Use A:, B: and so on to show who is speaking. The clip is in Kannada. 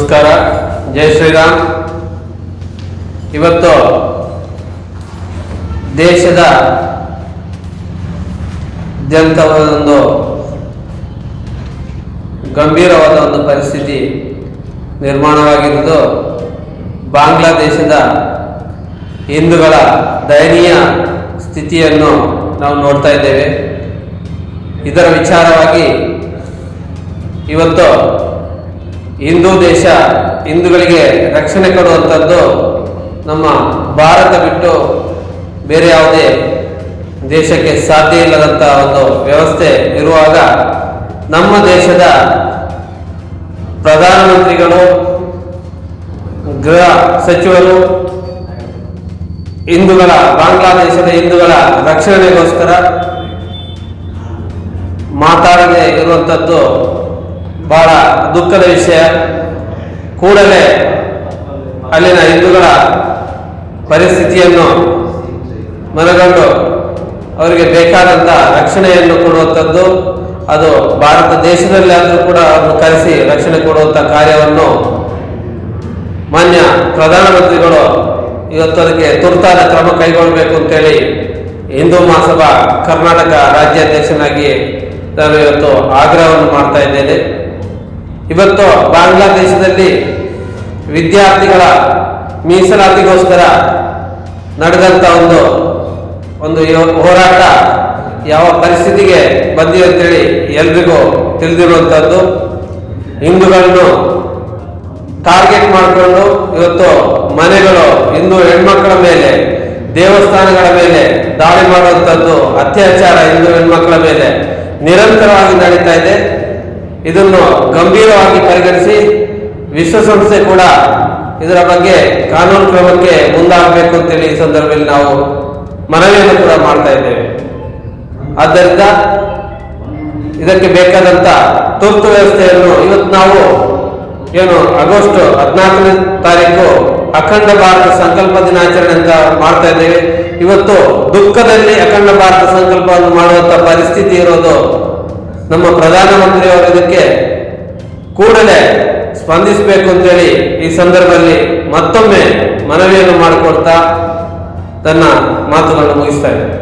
A: ನಮಸ್ಕಾರ. ಜೈ ಶ್ರೀರಾಮ್. ಇವತ್ತು ದೇಶದ ಒಂದು ಗಂಭೀರವಾದ ಒಂದು ಪರಿಸ್ಥಿತಿ ನಿರ್ಮಾಣವಾಗಿರುವುದು ಬಾಂಗ್ಲಾದೇಶದ ಹಿಂದೂಗಳ ದಯನೀಯ ಸ್ಥಿತಿಯನ್ನು ನಾವು ನೋಡ್ತಾ ಇದ್ದೇವೆ. ಇದರ ವಿಚಾರವಾಗಿ ಇವತ್ತು ಹಿಂದೂಗಳಿಗೆ ರಕ್ಷಣೆ ಕೊಡುವಂಥದ್ದು ನಮ್ಮ ಭಾರತ ಬಿಟ್ಟು ಬೇರೆ ಯಾವುದೇ ದೇಶಕ್ಕೆ ಸಾಧ್ಯ ಇಲ್ಲದಂಥ ಒಂದು ವ್ಯವಸ್ಥೆ ಇರುವಾಗ ನಮ್ಮ ದೇಶದ ಪ್ರಧಾನಮಂತ್ರಿಗಳು, ಗೃಹ ಸಚಿವರು ಬಾಂಗ್ಲಾದೇಶದ ಹಿಂದೂಗಳ ರಕ್ಷಣೆಗೋಸ್ಕರ ಮಾತಾಡದೆ ಇರುವಂಥದ್ದು ಬಹಳ ದುಃಖದ ವಿಷಯ. ಕೂಡಲೇ ಅಲ್ಲಿನ ಹಿಂದೂಗಳ ಪರಿಸ್ಥಿತಿಯನ್ನು ಮನಗಂಡು ಅವರಿಗೆ ಬೇಕಾದಂಥ ರಕ್ಷಣೆಯನ್ನು ಕೊಡುವಂಥದ್ದು, ಅದು ಭಾರತ ದೇಶದಲ್ಲಿ ಆದರೂ ಕೂಡ ಅವರನ್ನು ಕರೆಸಿ ರಕ್ಷಣೆ ಕೊಡುವಂಥ ಕಾರ್ಯವನ್ನು ಮಾನ್ಯ ಪ್ರಧಾನಮಂತ್ರಿಗಳು ಇವತ್ತು ಅದಕ್ಕೆ ತುರ್ತಾದ ಕ್ರಮ ಕೈಗೊಳ್ಳಬೇಕು ಅಂತೇಳಿ ಹಿಂದೂ ಮಹಾಸಭಾ ಕರ್ನಾಟಕ ರಾಜ್ಯಾಧ್ಯಕ್ಷನಾಗಿ ನಾನು ಇವತ್ತು ಆಗ್ರಹವನ್ನು ಮಾಡ್ತಾ ಇದ್ದೇನೆ. ಇವತ್ತು ಬಾಂಗ್ಲಾದೇಶದಲ್ಲಿ ವಿದ್ಯಾರ್ಥಿಗಳ ಮೀಸಲಾತಿಗೋಸ್ಕರ ನಡೆದಂಥ ಒಂದು ಹೋರಾಟ ಯಾವ ಪರಿಸ್ಥಿತಿಗೆ ಬಂದಿದೆ ಅಂತೇಳಿ ಎಲ್ರಿಗೂ ತಿಳಿದಿರುವಂಥದ್ದು. ಹಿಂದೂಗಳನ್ನು ಟಾರ್ಗೆಟ್ ಮಾಡಿಕೊಂಡು ಇವತ್ತು ಮನೆಗಳು, ಹಿಂದೂ ಹೆಣ್ಮಕ್ಕಳ ಮೇಲೆ, ದೇವಸ್ಥಾನಗಳ ಮೇಲೆ ದಾಳಿ ಮಾಡುವಂಥದ್ದು, ಅತ್ಯಾಚಾರ ಹಿಂದೂ ಹೆಣ್ಮಕ್ಕಳ ಮೇಲೆ ನಿರಂತರವಾಗಿ ನಡೀತಾ ಇದೆ. ಇದನ್ನು ಗಂಭೀರವಾಗಿ ಪರಿಗಣಿಸಿ ವಿಶ್ವಸಂಸ್ಥೆ ಕೂಡ ಇದರ ಬಗ್ಗೆ ಕಾನೂನು ಕ್ರಮಕ್ಕೆ ಮುಂದಾಗಬೇಕು ಅಂತೇಳಿ ಈ ಸಂದರ್ಭದಲ್ಲಿ ನಾವು ಮನವಿಯನ್ನು ಕೂಡ ಮಾಡ್ತಾ ಇದ್ದೇವೆ. ಆದ್ದರಿಂದ ಇದಕ್ಕೆ ಬೇಕಾದಂಥ ತುರ್ತು ವ್ಯವಸ್ಥೆಯನ್ನು ಇವತ್ತು ನಾವು ಆಗಸ್ಟ್ 14ನೇ ತಾರೀಕು ಅಖಂಡ ಭಾರತ ಸಂಕಲ್ಪ ದಿನಾಚರಣೆ ಅಂತ ಮಾಡ್ತಾ ಇದ್ದೇವೆ. ಇವತ್ತು ದುಃಖದಲ್ಲಿ ಅಖಂಡ ಭಾರತ ಸಂಕಲ್ಪವನ್ನು ಮಾಡುವಂಥ ಪರಿಸ್ಥಿತಿ ಇರೋದು ನಮ್ಮ ಪ್ರಧಾನಮಂತ್ರಿಯವರು ಇದಕ್ಕೆ ಕೂಡಲೇ ಸ್ಪಂದಿಸಬೇಕು ಅಂತೇಳಿ ಈ ಸಂದರ್ಭದಲ್ಲಿ ಮತ್ತೊಮ್ಮೆ ಮನವಿಯನ್ನು ಮಾಡಿಕೊಡ್ತಾ ತನ್ನ ಮಾತುಗಳನ್ನು ಮುಗಿಸ್ತಾ ಇದ್ದಾರೆ.